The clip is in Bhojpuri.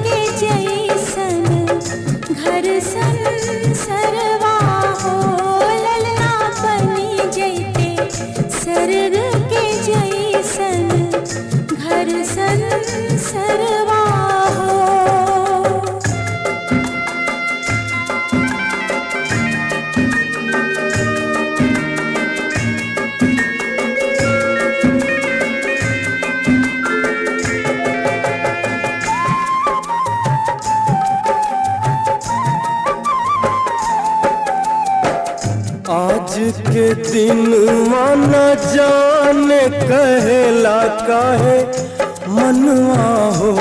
के जैसन घर संसरवा हो। ललना बनी जैते स्वर्ग के जैसन घर संसरवा हो। आज के दिन माना जाने कहेला काहे मनवा हो।